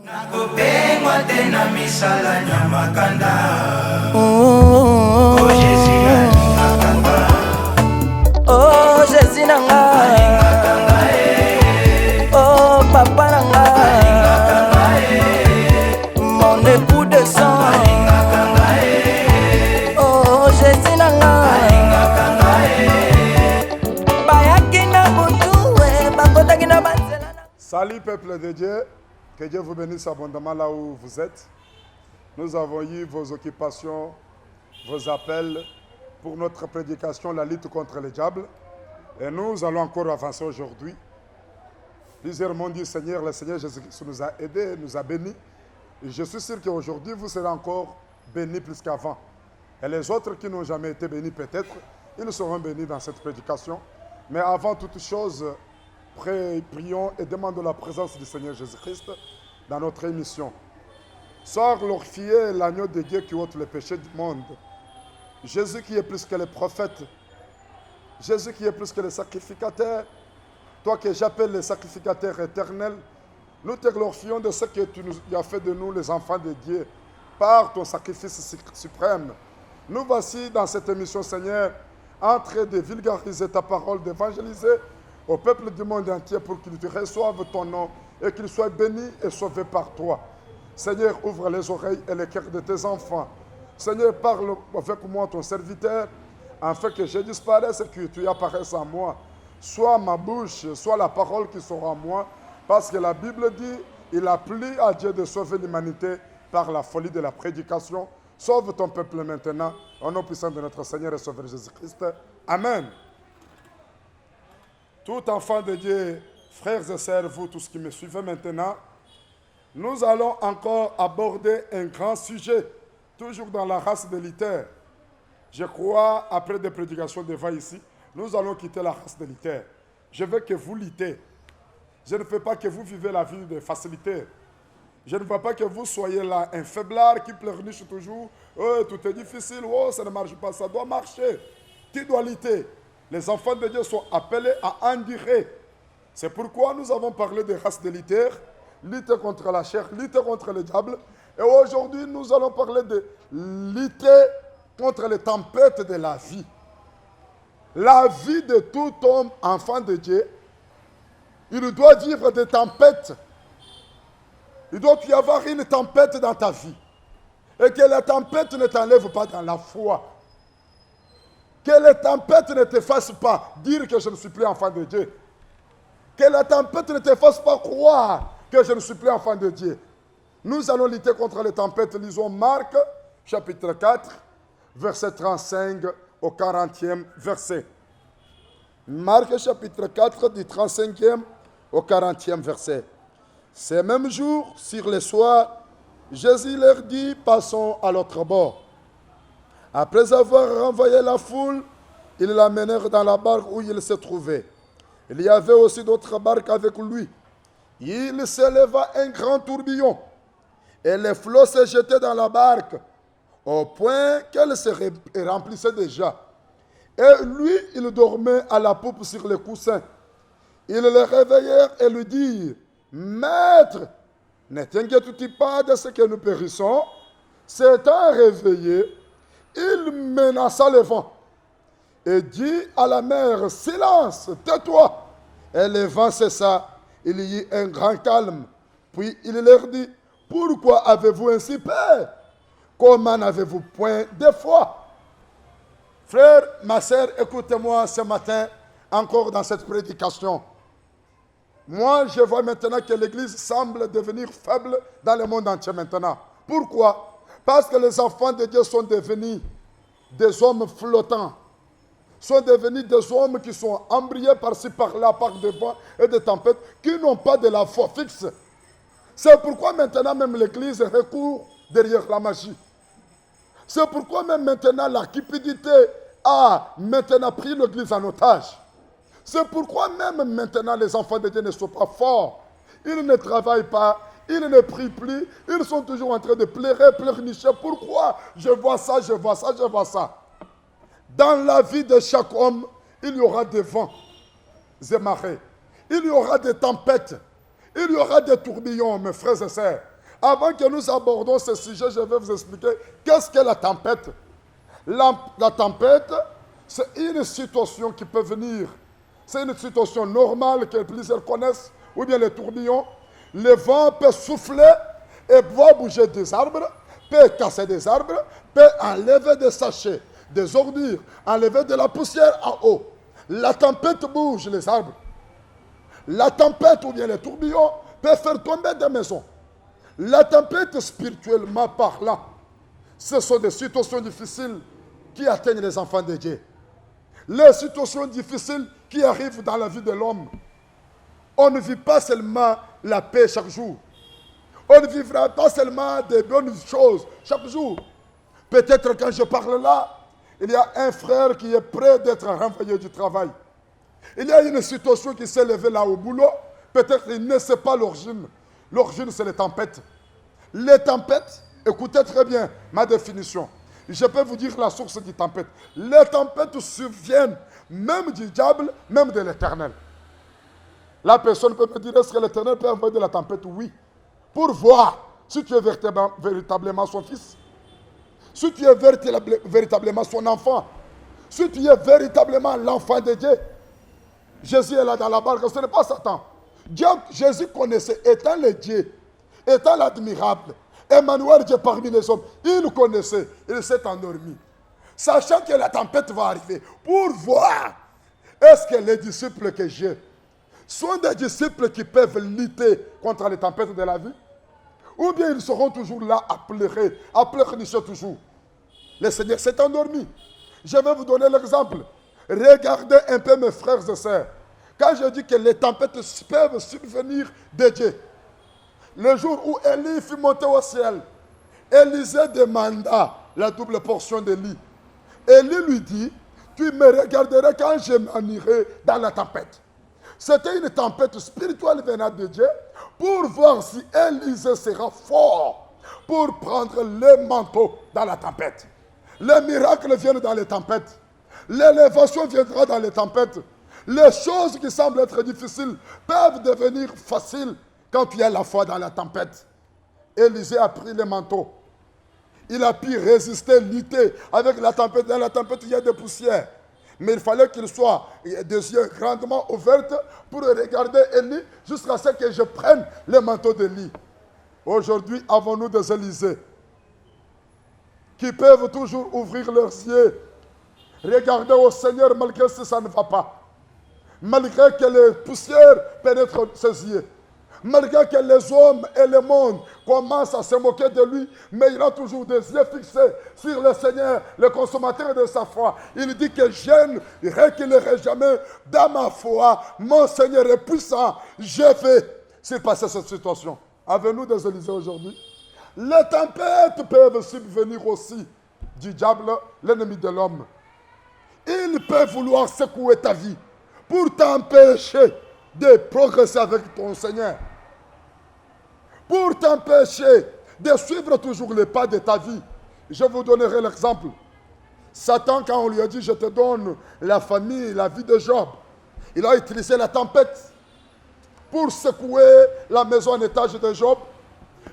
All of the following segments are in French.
Oh Jésus nanga, oh papa nanga, mon époux de sang. Oh Jésus nanga, bayaki na butu bakotaki na banzela. Salut peuple de Dieu, que Dieu vous bénisse abondamment là où vous êtes. Nous avons eu vos occupations, vos appels pour notre prédication, la lutte contre le diable. Et nous allons encore avancer aujourd'hui. Plusieurs m'ont dit, Seigneur, le Seigneur Jésus-Christ nous a aidés, nous a bénis. Et je suis sûr qu'aujourd'hui, vous serez encore bénis plus qu'avant. Et les autres qui n'ont jamais été bénis peut-être, ils seront bénis dans cette prédication. Mais avant toute chose, prions et demandons la présence du Seigneur Jésus-Christ dans notre émission. Sors glorifier l'agneau de Dieu qui ôte le péché du monde. Jésus qui est plus que les prophètes. Jésus qui est plus que le sacrificateur. Toi que j'appelle le sacrificateur éternel, nous te glorifions de ce que tu as fait de nous les enfants de Dieu par ton sacrifice suprême. Nous voici dans cette émission, Seigneur, en train de vulgariser ta parole, d'évangéliser au peuple du monde entier pour qu'ils te reçoivent ton nom et qu'ils soient bénis et sauvés par toi. Seigneur, ouvre les oreilles et les cœurs de tes enfants. Seigneur, parle avec moi, ton serviteur, afin que je disparaisse et que tu apparaisses en moi. Soit ma bouche, soit la parole qui sera en moi, parce que la Bible dit, il a plu à Dieu de sauver l'humanité par la folie de la prédication. Sauve ton peuple maintenant, au nom puissant de notre Seigneur et Sauveur Jésus-Christ. Amen. Tout enfant de Dieu, frères et sœurs, vous tous qui me suivez maintenant, nous allons encore aborder un grand sujet, toujours dans la race de Luther. Je crois, après des prédications devant ici, nous allons quitter la race de Luther. Je veux que vous luttez. Je ne veux pas que vous vivez la vie de facilité. Je ne veux pas que vous soyez là, un faiblard qui pleurniche toujours. Oh, tout est difficile, oh, ça ne marche pas, ça doit marcher. Tu dois lutter. Les enfants de Dieu sont appelés à endurer. C'est pourquoi nous avons parlé des races de Luther, lutter contre la chair, lutter contre le diable. Et aujourd'hui, nous allons parler de lutter contre les tempêtes de la vie. La vie de tout homme, enfant de Dieu, il doit vivre des tempêtes. Il doit y avoir une tempête dans ta vie. Et que la tempête ne t'enlève pas dans la foi. Que la tempête ne te fasse pas dire que je ne suis plus enfant de Dieu. Que la tempête ne te fasse pas croire que je ne suis plus enfant de Dieu. Nous allons lutter contre les tempêtes. Lisons Marc, chapitre 4, verset 35 au 40e verset. Marc, chapitre 4, du 35e au 40e verset. Ces mêmes jours, sur le soir, Jésus leur dit, passons à l'autre bord. Après avoir renvoyé la foule, ils l'amenèrent dans la barque où il se trouvait. Il y avait aussi d'autres barques avec lui. Il s'éleva un grand tourbillon, et les flots se jetaient dans la barque, au point qu'elle se remplissait déjà. Et lui, il dormait à la poupe sur le coussin. Ils le réveillèrent et lui dirent, « Maître, ne t'inquiètes-tu pas de ce que nous périssons ?» S'étant réveillé, il menaça le vent et dit à la mer, « Silence, tais-toi !» Et le vent cessa, il y eut un grand calme. Puis il leur dit, « Pourquoi avez-vous ainsi peur? Comment n'avez-vous point de foi ?» Frère, ma sœur, écoutez-moi ce matin, encore dans cette prédication. Moi, je vois maintenant que l'Église semble devenir faible dans le monde entier maintenant. Pourquoi? Parce que les enfants de Dieu sont devenus des hommes flottants. Sont devenus des hommes qui sont embrayés par-ci, par-là, par des vents et des tempêtes, qui n'ont pas de la foi fixe. C'est pourquoi maintenant même l'Église recourt derrière la magie. C'est pourquoi même maintenant la cupidité a maintenant pris l'Église en otage. C'est pourquoi même maintenant les enfants de Dieu ne sont pas forts. Ils ne travaillent pas, ils ne prient plus, ils sont toujours en train de pleurer, pleurnicher. Pourquoi? Je vois ça, je vois ça, je vois ça. Dans la vie de chaque homme, il y aura des vents et marées. Il y aura des tempêtes. Il y aura des tourbillons, mes frères et sœurs. Avant que nous abordons ce sujet, je vais vous expliquer qu'est-ce qu'est la tempête. La tempête, c'est une situation qui peut venir. C'est une situation normale que plusieurs connaissent, ou bien les tourbillons. Le vent peut souffler et pouvoir bouger des arbres, peut casser des arbres, peut enlever des sachets, des ordures, enlever de la poussière en haut. La tempête bouge les arbres. La tempête ou bien les tourbillons peut faire tomber des maisons. La tempête, spirituellement parlant, ce sont des situations difficiles qui atteignent les enfants de Dieu. Les situations difficiles qui arrivent dans la vie de l'homme. On ne vit pas seulement la paix chaque jour. On ne vivra pas seulement des bonnes choses chaque jour. Peut-être quand je parle là, il y a un frère qui est prêt d'être renvoyé du travail. Il y a une situation qui s'est levée là au boulot. Peut-être qu'il ne sait pas l'origine. L'origine, c'est les tempêtes. Les tempêtes, écoutez très bien ma définition. Je peux vous dire la source des tempêtes. Les tempêtes surviennent même du diable, même de l'éternel. La personne peut me dire, est-ce que l'éternel peut envoyer de la tempête? Oui. Pour voir si tu es véritablement son fils, si tu es véritablement son enfant, si tu es véritablement l'enfant de Dieu. Jésus est là dans la barque, ce n'est pas Satan. Jésus connaissait, étant le Dieu, étant l'admirable, Emmanuel Dieu parmi les hommes, il connaissait, il s'est endormi. Sachant que la tempête va arriver, pour voir, est-ce que les disciples que j'ai sont des disciples qui peuvent lutter contre les tempêtes de la vie? Ou bien ils seront toujours là à pleurnicher toujours. Le Seigneur s'est endormi. Je vais vous donner l'exemple. Regardez un peu mes frères et sœurs. Quand je dis que les tempêtes peuvent subvenir de Dieu, le jour où Élie fut monté au ciel, Élisée demanda la double portion d'Élie. Élie lui dit, tu me regarderas quand je m'en irai dans la tempête. C'était une tempête spirituelle venant de Dieu pour voir si Élisée sera fort pour prendre le manteau dans la tempête. Les miracles viennent dans les tempêtes. L'élévation viendra dans les tempêtes. Les choses qui semblent être difficiles peuvent devenir faciles quand il y a la foi dans la tempête. Élisée a pris le manteau. Il a pu résister, lutter avec la tempête. Dans la tempête, il y a des poussières. Mais il fallait qu'il soit des yeux grandement ouverts pour regarder Élie jusqu'à ce que je prenne le manteau d'Élie. Aujourd'hui, avons-nous des Élysées qui peuvent toujours ouvrir leurs yeux, regarder au Seigneur malgré si ça ne va pas, malgré que les poussières pénètrent ses yeux, malgré que les hommes et le monde commencent à se moquer de lui, mais il a toujours des yeux fixés sur le Seigneur, le consommateur de sa foi. Il dit que je ne reculerai jamais dans ma foi. Mon Seigneur est puissant. Je vais surpasser cette situation. Avez-nous des Élysées aujourd'hui? Les tempêtes peuvent subvenir aussi du diable, l'ennemi de l'homme. Il peut vouloir secouer ta vie pour t'empêcher de progresser avec ton Seigneur, pour t'empêcher de suivre toujours les pas de ta vie. Je vous donnerai l'exemple. Satan, quand on lui a dit, je te donne la famille, la vie de Job, il a utilisé la tempête pour secouer la maison en étage de Job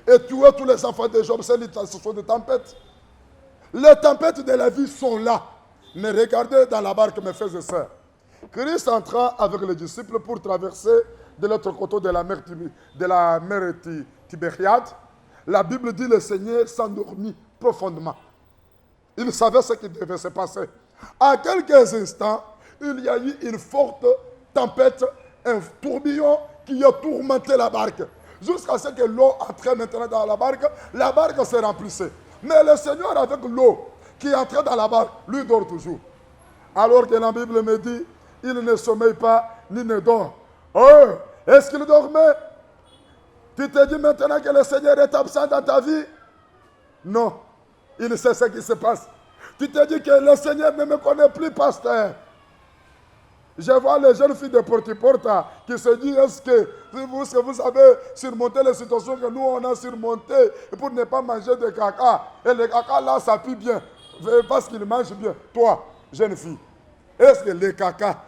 et tuer tous les enfants de Job. Ce sont des tempêtes. Les tempêtes de la vie sont là. Mais regardez dans la barque, mes frères et sœurs. Christ entra avec les disciples pour traverser de l'autre côté de la mer Tibériade. La Bible dit que le Seigneur s'endormit profondément. Il savait ce qui devait se passer. À quelques instants, il y a eu une forte tempête, un tourbillon qui a tourmenté la barque. Jusqu'à ce que l'eau entre maintenant dans la barque se remplissait. Mais le Seigneur, avec l'eau qui entrait dans la barque, lui dort toujours. Alors que la Bible me dit, il ne sommeille pas ni ne dort. Oh, est-ce qu'il dormait? Tu te dis maintenant que le Seigneur est absent dans ta vie? Non, il sait ce qui se passe. Tu te dis que le Seigneur ne me connaît plus, pasteur. Je vois les jeunes filles de Porte-Porta qui se disent, est-ce que vous avez surmonté les situations que nous on a surmontées pour ne pas manger de caca? Et le caca là, ça pue bien. Parce qu'il mange bien. Toi, jeune fille, est-ce que le caca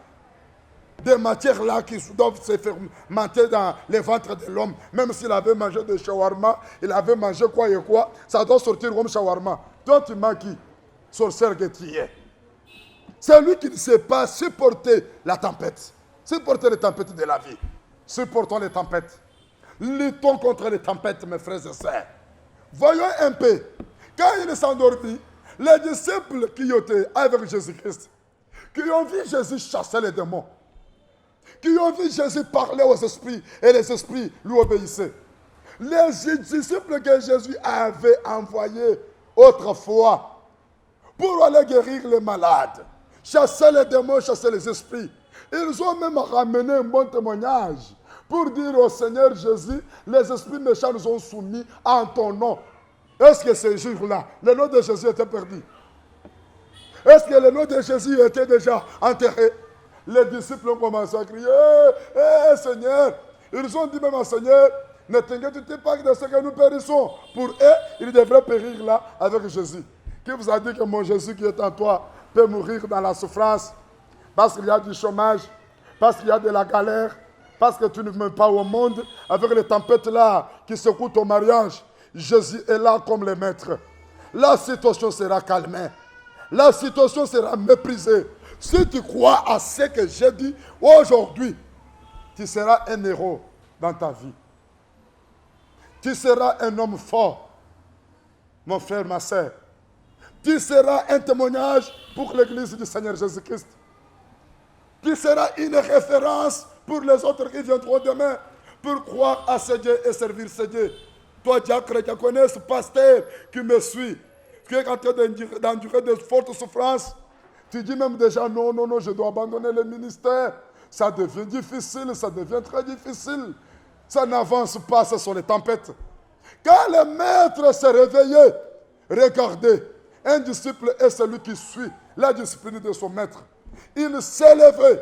des matières là qui doivent se fermenter dans les ventres de l'homme. Même s'il avait mangé de shawarma, il avait mangé quoi et quoi, ça doit sortir comme shawarma. Toi, tu m'as qui? Sorcière que tu es. C'est lui qui ne sait pas supporter la tempête. Supporter les tempêtes de la vie. Supportons les tempêtes. Luttons contre les tempêtes, mes frères et sœurs. Voyons un peu. Quand il s'endormit, les disciples qui étaient avec Jésus-Christ, qui ont vu Jésus chasser les démons, qui ont vu Jésus parler aux esprits et les esprits lui obéissaient. Les disciples que Jésus avait envoyés autrefois pour aller guérir les malades, chasser les démons, chasser les esprits. Ils ont même ramené un bon témoignage pour dire au Seigneur Jésus, les esprits méchants nous ont soumis en ton nom. Est-ce que ce jour-là, le nom de Jésus était perdu? Est-ce que le nom de Jésus était déjà enterré? Les disciples ont commencé à crier, Seigneur. Ils ont dit même au Seigneur, ne t'inquiète pas de ce que nous périssons. Pour eux, ils devraient périr là avec Jésus. Qui vous a dit que mon Jésus qui est en toi peut mourir dans la souffrance? Parce qu'il y a du chômage, parce qu'il y a de la galère, parce que tu ne viens pas au monde avec les tempêtes là qui secouent ton mariage. Jésus est là comme le maître. La situation sera calmée. La situation sera méprisée. Si tu crois à ce que j'ai dit aujourd'hui, tu seras un héros dans ta vie. Tu seras un homme fort, mon frère, ma soeur. Tu seras un témoignage pour l'église du Seigneur Jésus-Christ. Tu seras une référence pour les autres qui viendront demain pour croire à ce Dieu et servir ce Dieu. Toi, diacre, tu connais ce pasteur qui me suit, qui est en train d'endurer de fortes souffrances. Tu dis même déjà, non, je dois abandonner le ministère. Ça devient difficile, ça devient très difficile. Ça n'avance pas, ce sont les tempêtes. Quand le maître s'est réveillé, regardez, un disciple est celui qui suit la discipline de son maître. Il s'est levé,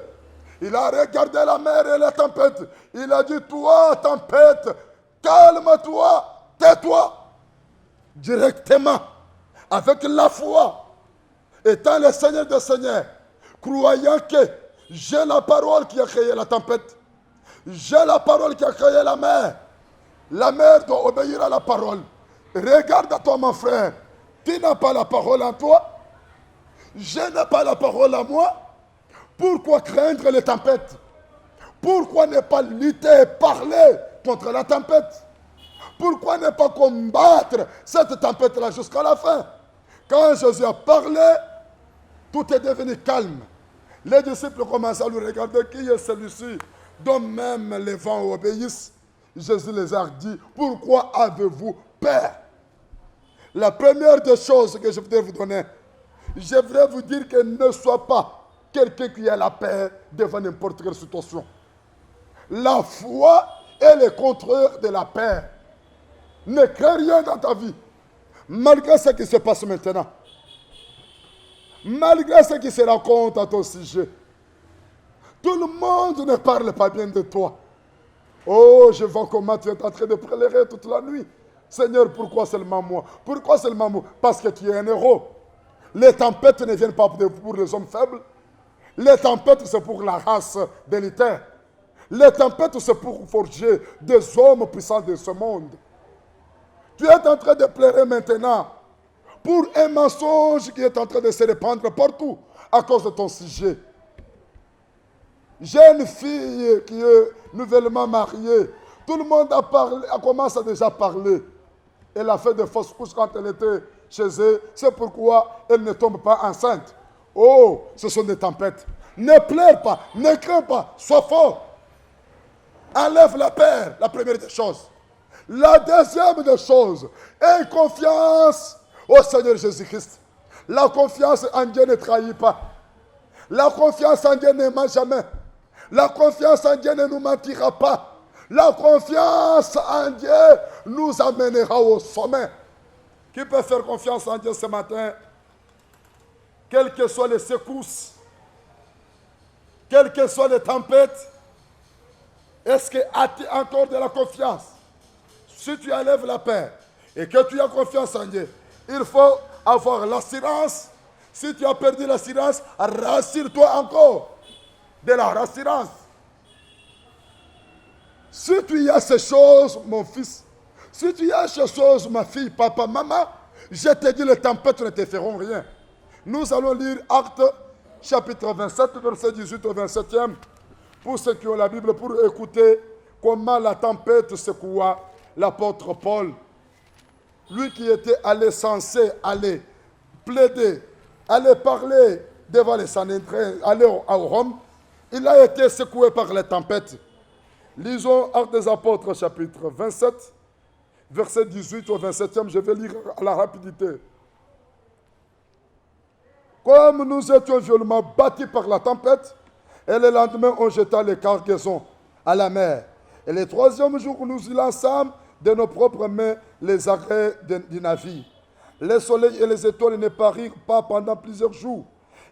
il a regardé la mer et la tempête. Il a dit, toi, tempête, calme-toi, tais-toi. Directement, avec la foi, étant le Seigneur des Seigneurs, croyant que j'ai la parole qui a créé la tempête, j'ai la parole qui a créé la mer. La mer doit obéir à la parole. Regarde à toi, mon frère, tu n'as pas la parole en toi, je n'ai pas la parole à moi. Pourquoi craindre les tempêtes? Pourquoi ne pas lutter et parler contre la tempête? Pourquoi ne pas combattre cette tempête-là jusqu'à la fin? Quand Jésus a parlé, tout est devenu calme. Les disciples commencent à lui regarder. Qui est celui-ci dont même les vents obéissent? Jésus les a dit, pourquoi avez-vous peur? La première des choses que je voudrais vous donner, je voudrais vous dire que ne sois pas quelqu'un qui a la peur devant n'importe quelle situation. La foi est le contraire de la peur. Ne crains rien dans ta vie. Malgré ce qui se passe maintenant. Malgré ce qui se raconte à ton sujet. Tout le monde ne parle pas bien de toi. Oh, je vois comment tu es en train de pleurer toute la nuit. Seigneur, pourquoi seulement moi? Pourquoi seulement moi? Parce que tu es un héros. Les tempêtes ne viennent pas pour les hommes faibles. Les tempêtes, c'est pour la race délitaire. Les tempêtes, c'est pour forger des hommes puissants de ce monde. Tu es en train de pleurer maintenant pour un mensonge qui est en train de se répandre partout à cause de ton sujet. Jeune fille qui est nouvellement mariée, tout le monde a commencé à déjà parler. Elle a fait de fausses couches quand elle était chez eux. C'est pourquoi elle ne tombe pas enceinte. Oh, ce sont des tempêtes. Ne pleure pas, ne crains pas, sois fort. Enlève la peur, la première des choses. La deuxième des choses, aie confiance au Seigneur Jésus-Christ. La confiance en Dieu ne trahit pas. La confiance en Dieu ne ment jamais. La confiance en Dieu ne nous mentira pas. La confiance en Dieu nous amènera au sommet. Qui peut faire confiance en Dieu ce matin? Quelles que soient les secousses, quelles que soient les tempêtes, est-ce que as-tu encore de la confiance? Si tu enlèves la peur et que tu as confiance en Dieu, il faut avoir l'assurance. Si tu as perdu l'assurance, rassure-toi encore. de la rassurance. Si tu y as ces choses, mon fils, si tu y as ces choses, ma fille, papa, maman, je te dis, les tempêtes ne te feront rien. Nous allons lire Actes, chapitre 27, verset 18 au 27e, pour ceux qui ont la Bible, pour écouter comment la tempête secoua l'apôtre Paul. Lui qui était censé aller plaider, aller parler devant les Sanhédrins, aller à Rome, il a été secoué par les tempêtes. Lisons Actes des Apôtres, chapitre 27, verset 18 au 27e, je vais lire à la rapidité. Comme nous étions violemment battus par la tempête, et le lendemain on jeta les cargaisons à la mer. Et le troisième jour, nous y lançâmes de nos propres mains les arrêts du navire. Le soleil et les étoiles ne parirent pas pendant plusieurs jours.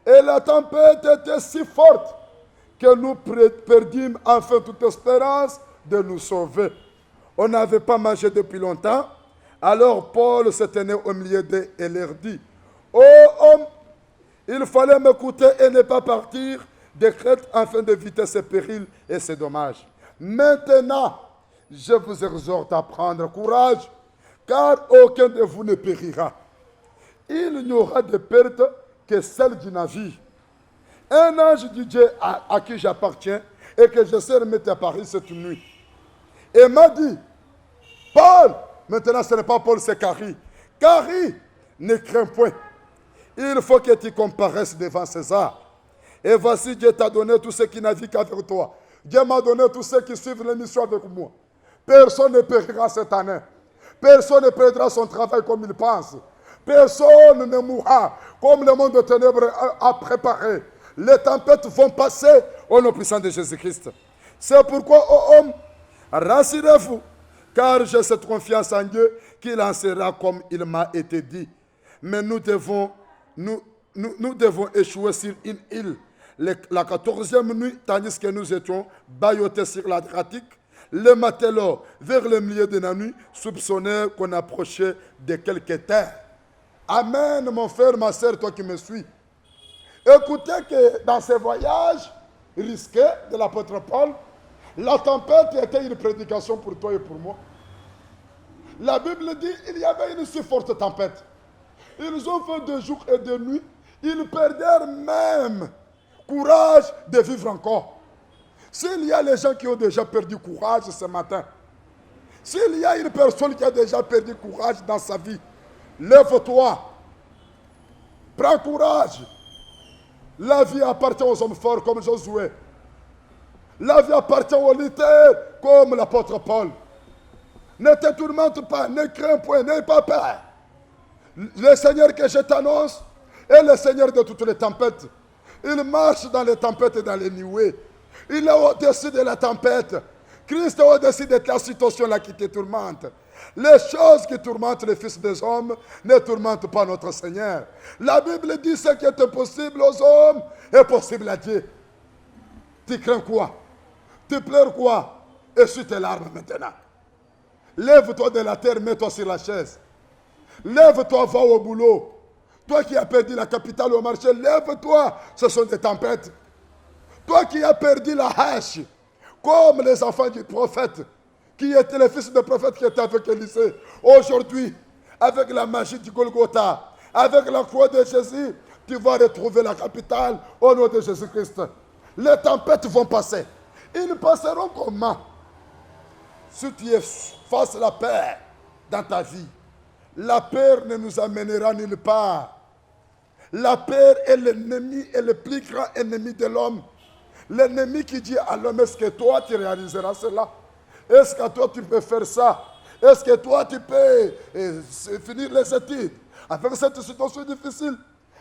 Et la tempête était si forte que nous perdîmes enfin toute espérance de nous sauver. On n'avait pas mangé depuis longtemps. Alors Paul se tenait au milieu d'eux et leur dit, « Ô homme, il fallait m'écouter et ne pas partir de Crète afin d'éviter ces périls et ces dommages. Maintenant, je vous exhorte à prendre courage, car aucun de vous ne périra. Il n'y aura de perte que celle du navire. Un ange du Dieu à qui j'appartiens et que je sais remettre à Paris cette nuit. Et m'a dit, Paul, maintenant ce n'est pas Paul, c'est Carrie. Carrie, ne crains point. Il faut que tu comparaisses devant César. Et voici, Dieu t'a donné tous ceux qui naviguent avec toi. Dieu m'a donné tous ceux qui suivent l'émission avec moi. Personne ne périra cette année. Personne ne perdra son travail comme il pense. Personne ne mourra comme le monde de ténèbres a préparé. Les tempêtes vont passer au nom puissant de Jésus-Christ. C'est pourquoi, ô homme, rassurez-vous, car j'ai cette confiance en Dieu qu'il en sera comme il m'a été dit. Mais nous devons échouer sur une île la 14e nuit, tandis que nous étions bâillotés sur l'Adriatique. Le matelot, vers le milieu de la nuit, soupçonnait qu'on approchait de quelque terre. Amen, mon frère, ma soeur, toi qui me suis. Écoutez que dans ce voyage risqué de l'apôtre Paul, la tempête était une prédication pour toi et pour moi. La Bible dit qu'il y avait une si forte tempête. Ils ont fait 2 jours et 2 nuits. Ils perdèrent même courage de vivre encore. S'il y a les gens qui ont déjà perdu courage ce matin, s'il y a une personne qui a déjà perdu courage dans sa vie, lève-toi, prends courage. La vie appartient aux hommes forts comme Josué. La vie appartient aux lutteurs comme l'apôtre Paul. Ne te tourmente pas, ne crains point, n'aie pas peur. Le Seigneur que je t'annonce est le Seigneur de toutes les tempêtes. Il marche dans les tempêtes et dans les nuées. Il est au-dessus de la tempête. Christ est au-dessus de ta situation-là qui te tourmente. Les choses qui tourmentent les fils des hommes ne tourmentent pas notre Seigneur. La Bible dit ce qui est impossible aux hommes est possible à Dieu. Tu crains quoi? Tu pleures quoi? Essuie tes larmes maintenant. Lève-toi de la terre, mets-toi sur la chaise. Lève-toi, va au boulot. Toi qui as perdu la capitale au marché, lève-toi. Ce sont des tempêtes. Toi qui as perdu la hache, comme les enfants du prophète, qui étaient les fils de prophète qui étaient avec Élisée. Aujourd'hui, avec la magie du Golgotha, avec la croix de Jésus, tu vas retrouver la capitale au nom de Jésus-Christ. Les tempêtes vont passer. Ils passeront comment? Si tu es face à la peur dans ta vie, la peur ne nous amènera nulle part. La peur est l'ennemi et le plus grand ennemi de l'homme. L'ennemi qui dit à l'homme, est-ce que toi tu réaliseras cela? Est-ce que toi tu peux faire ça? Est-ce que toi tu peux finir les études? Avec cette situation difficile,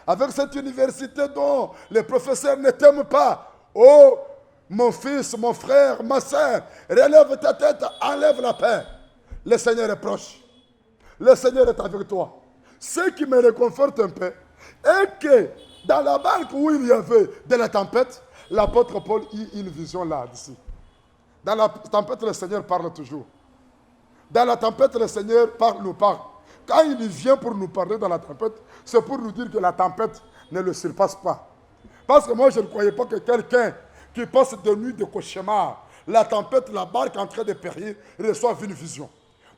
avec cette université dont les professeurs ne t'aiment pas. Oh, mon fils, mon frère, ma soeur, relève ta tête, enlève la peur. Le Seigneur est proche. Le Seigneur est avec toi. Ce qui me réconforte un peu est que dans la barque où il y avait de la tempête, l'apôtre Paul eut une vision là-dessus. Dans la tempête, le Seigneur parle toujours. Dans la tempête, le Seigneur nous parle. Quand il vient pour nous parler dans la tempête, c'est pour nous dire que la tempête ne le surpasse pas. Parce que moi, je ne croyais pas que quelqu'un qui passent des nuits de cauchemar, la tempête, la barque en train de périr, reçoivent une vision.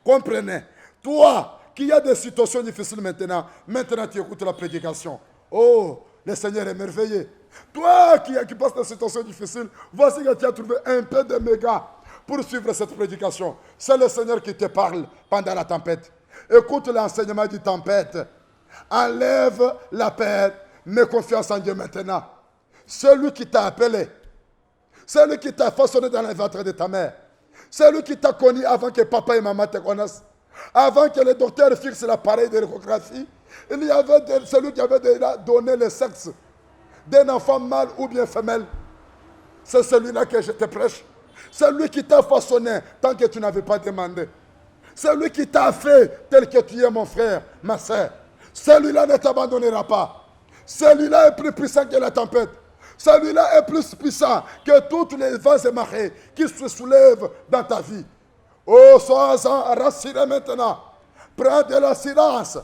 Comprenez. Toi, qui as des situations difficiles maintenant tu écoutes la prédication. Oh, le Seigneur est merveilleux. Toi qui passes des situations difficiles, voici que tu as trouvé un peu de méga pour suivre cette prédication. C'est le Seigneur qui te parle pendant la tempête. Écoute l'enseignement du tempête. Enlève la peur, mets confiance en Dieu maintenant. Celui qui t'a appelé, celui qui t'a façonné dans le ventre de ta mère, celui qui t'a connu avant que papa et maman te connaissent, avant que les docteurs fixent l'appareil de l'échographie, il y avait celui qui avait déjà donné le sexe d'un enfant mâle ou bien femelle. C'est celui-là que je te prêche. C'est lui qui t'a façonné tant que tu n'avais pas demandé. C'est lui qui t'a fait tel que tu es, mon frère, ma soeur. Celui-là ne t'abandonnera pas. Celui-là est plus puissant que la tempête. Celui-là est plus puissant que toutes les vents et marées qui se soulèvent dans ta vie. Oh, sois-en rassuré maintenant. Prends de l'assurance.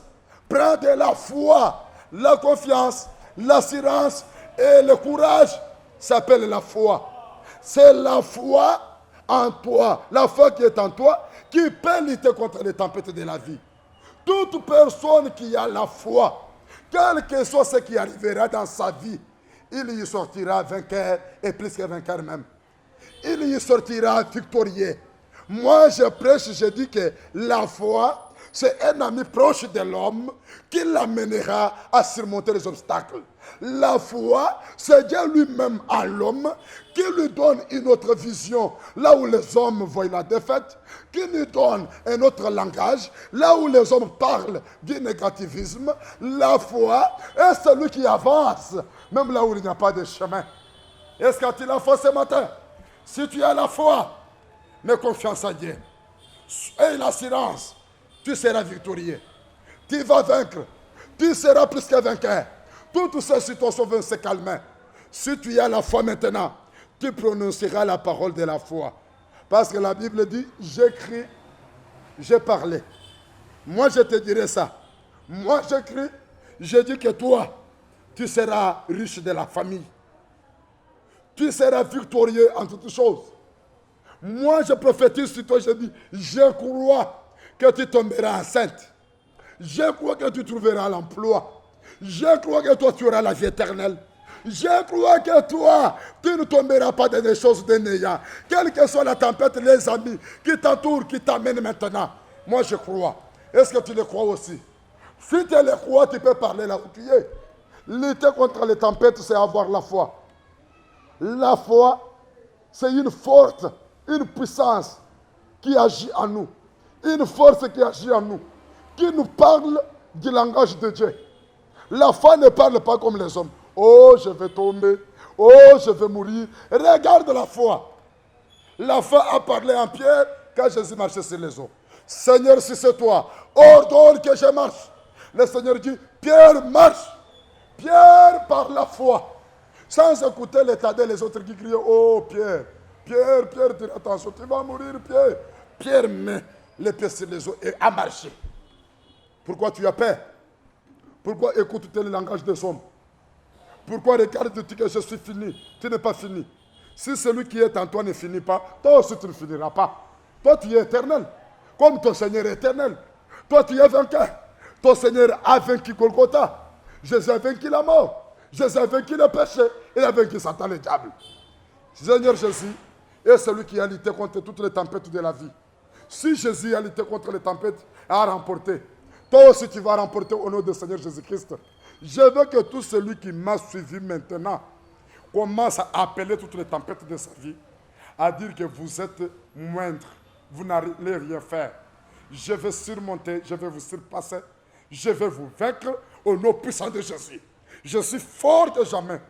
Prends de la foi, la confiance, l'assurance et le courage s'appelle la foi. C'est la foi en toi, la foi qui est en toi, qui peut lutter contre les tempêtes de la vie. Toute personne qui a la foi, quel que soit ce qui arrivera dans sa vie, il y sortira vainqueur et plus que vainqueur même. Il y sortira victorieux. Moi, je prêche, je dis que la foi, c'est un ami proche de l'homme qui l'amènera à surmonter les obstacles. La foi, c'est Dieu lui-même à l'homme qui lui donne une autre vision là où les hommes voient la défaite, qui lui donne un autre langage là où les hommes parlent du négativisme. La foi est celui qui avance même là où il n'y a pas de chemin. Est-ce que tu as la foi ce matin? Si tu as la foi, mets confiance en Dieu. Et l'assurance, tu seras victorieux. Tu vas vaincre. Tu seras plus que vainqueur. Toutes ces situations vont se calmer. Si tu as la foi maintenant, tu prononceras la parole de la foi. Parce que la Bible dit, j'écris, j'ai parlé. Moi, je te dirai ça. Moi, j'écris, je dis que toi, tu seras riche de la famille. Tu seras victorieux en toutes choses. Moi, je prophétise sur toi, je dis, je crois que tu tomberas enceinte. Je crois que tu trouveras l'emploi. Je crois que toi, tu auras la vie éternelle. Je crois que toi, tu ne tomberas pas dans des choses de néant. Quelle que soit la tempête, les amis qui t'entourent, qui t'amènent maintenant. Moi, je crois. Est-ce que tu le crois aussi? Si tu le crois, tu peux parler là où tu es. Lutter contre les tempêtes, c'est avoir la foi. La foi, c'est une force, une puissance qui agit en nous. Une force qui agit en nous. Qui nous parle du langage de Dieu. La foi ne parle pas comme les hommes. Oh, je vais tomber. Oh, je vais mourir. Regarde la foi. La foi a parlé en Pierre quand Jésus marchait sur les eaux. Seigneur, si c'est toi, ordonne que je marche. Le Seigneur dit, Pierre marche. Pierre par la foi. Sans écouter l'état des autres qui crient, oh Pierre, Pierre, Pierre, dis attention, tu vas mourir, Pierre. Pierre met les pieds sur les eaux et a marché. Pourquoi tu as peur? Pourquoi écoutes-tu le langage des hommes? Pourquoi regardes-tu que je suis fini? Tu n'es pas fini. Si celui qui est en toi ne finit pas, toi aussi tu ne finiras pas. Toi tu es éternel. Comme ton Seigneur est éternel. Toi tu es vainqueur. Ton Seigneur a vaincu Golgotha. Jésus a vaincu la mort. Jésus a vaincu le péché. Il a vaincu Satan le diable. Seigneur Jésus est celui qui a lutté contre toutes les tempêtes de la vie. Si Jésus a lutté contre les tempêtes et a remporté, toi aussi tu vas remporter au nom du Seigneur Jésus-Christ. Je veux que tout celui qui m'a suivi maintenant commence à appeler toutes les tempêtes de sa vie, à dire que vous êtes moindre, vous n'allez rien faire. Je vais surmonter, je vais vous surpasser, je vais vous vaincre au nom puissant de Jésus. Je suis fort que jamais.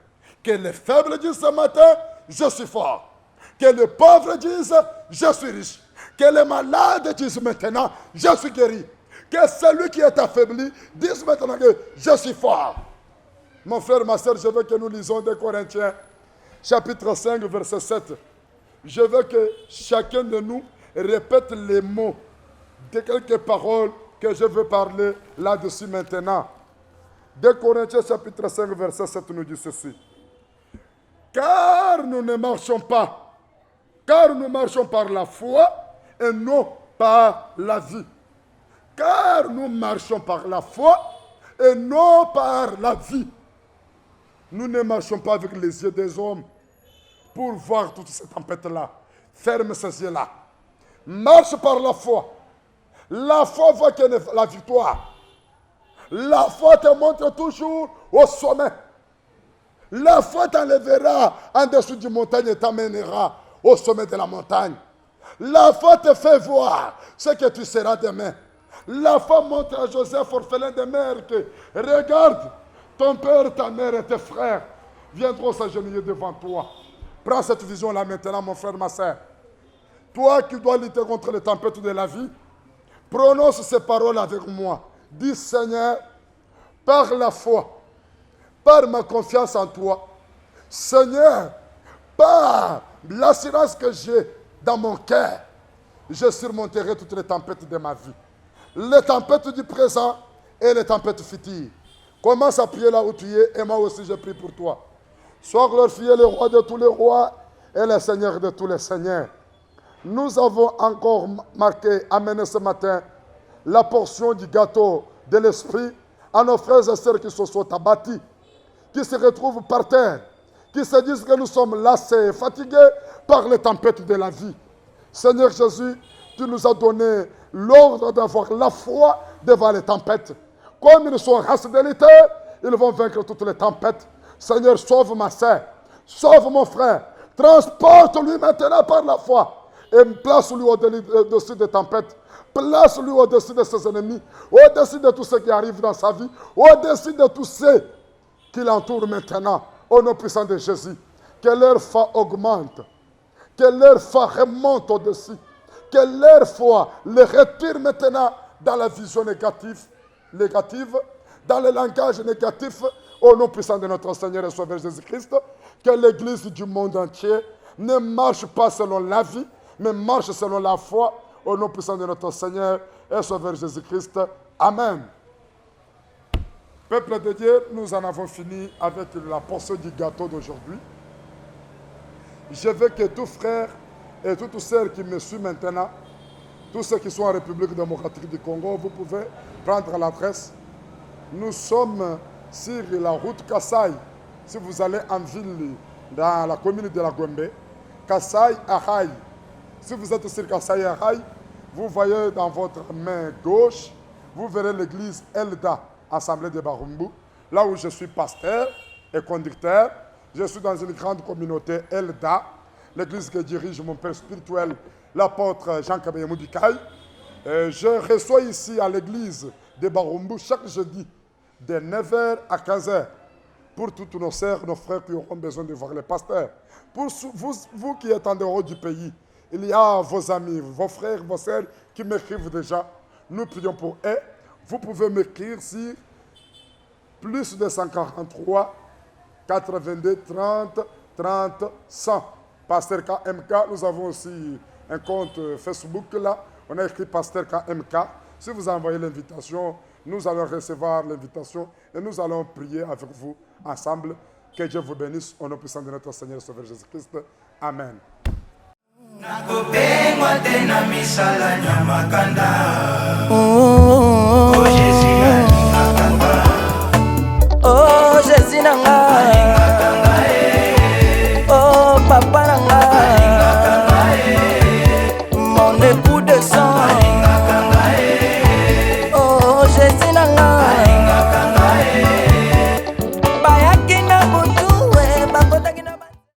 Que les faibles disent ce matin, je suis fort. Que les pauvres disent, je suis riche. Que les malades disent maintenant, je suis guéri. Que celui qui est affaibli dise maintenant que je suis fort. Mon frère, ma soeur, je veux que nous lisons 2 Corinthiens, chapitre 5, verset 7. Je veux que chacun de nous répète les mots de quelques paroles que je veux parler là-dessus maintenant. 2 Corinthiens, chapitre 5, verset 7 nous dit ceci. Car nous ne marchons pas. Car nous marchons par la foi et non par la vie. Car nous marchons par la foi et non par la vie. Nous ne marchons pas avec les yeux des hommes pour voir toute cette tempête-là. Ferme ces yeux-là. Marche par la foi. La foi voit qu'il y a la victoire. La foi te montre toujours au sommet. La foi t'enlèvera en dessous du montagne et t'amènera au sommet de la montagne. La foi te fait voir ce que tu seras demain. La foi montre à Joseph, orphelin de mère, que regarde, ton père, ta mère et tes frères viendront s'agenouiller devant toi. Prends cette vision-là maintenant, mon frère, ma soeur. Toi qui dois lutter contre les tempêtes de la vie, prononce ces paroles avec moi. Dis, Seigneur, par la foi, par ma confiance en toi, Seigneur, par l'assurance que j'ai dans mon cœur, je surmonterai toutes les tempêtes de ma vie. Les tempêtes du présent et les tempêtes futures. Commence à prier là où tu es et moi aussi je prie pour toi. Sois glorifié le roi de tous les rois et le Seigneur de tous les seigneurs. Nous avons encore amené ce matin la portion du gâteau de l'esprit à nos frères et sœurs qui se sont abattus, qui se retrouvent par terre, qui se disent que nous sommes lassés, fatigués par les tempêtes de la vie. Seigneur Jésus, tu nous as donné l'ordre d'avoir la foi devant les tempêtes. Comme ils sont race de l'éther, ils vont vaincre toutes les tempêtes. Seigneur, sauve ma sœur, sauve mon frère, transporte-lui maintenant par la foi et place-lui au-dessus des tempêtes. Place-lui au-dessus de ses ennemis, au-dessus de tout ce qui arrive dans sa vie, au-dessus de tous ceux qui l'entourent maintenant, au nom puissant de Jésus. Que leur foi augmente, que leur foi remonte au-dessus, que leur foi les retire maintenant dans la vision négative, dans le langage négatif, au nom puissant de notre Seigneur et Sauveur Jésus-Christ. Que l'Église du monde entier ne marche pas selon la vie, mais marche selon la foi, au nom puissant de notre Seigneur et Sauveur Jésus-Christ. Amen. Peuple de Dieu, nous en avons fini avec la portion du gâteau d'aujourd'hui. Je veux que tous frères et toutes sœurs qui me suivent maintenant, tous ceux qui sont en République démocratique du Congo, vous pouvez prendre l'adresse. Nous sommes sur la route Kassai. Si vous allez en ville, dans la commune de la Gombe, Kassai Ahaï. Si vous êtes sur Kassai Ahaï, vous voyez dans votre main gauche, vous verrez l'église Elda, Assemblée de Barumbu, là où je suis pasteur et conducteur. Je suis dans une grande communauté Elda, l'église que dirige mon père spirituel, l'apôtre Jean Kabeyemou Bikaï. Je reçois ici à l'église de Barumbu chaque jeudi, de 9h à 15h, pour toutes nos sœurs, nos frères qui auront besoin de voir les pasteurs. Pour vous qui êtes en dehors du pays, il y a vos amis, vos frères, vos sœurs qui m'écrivent déjà. Nous prions pour eux. Vous pouvez m'écrire sur plus 243 82 30 30 100. Pasteur KMK, nous avons aussi un compte Facebook là. On a écrit Pasteur KMK. Si vous envoyez l'invitation, nous allons recevoir l'invitation et nous allons prier avec vous ensemble. Que Dieu vous bénisse au nom puissant de notre Seigneur et Sauveur Jésus-Christ. Amen. Nakopengwa tena misala nyamakanda.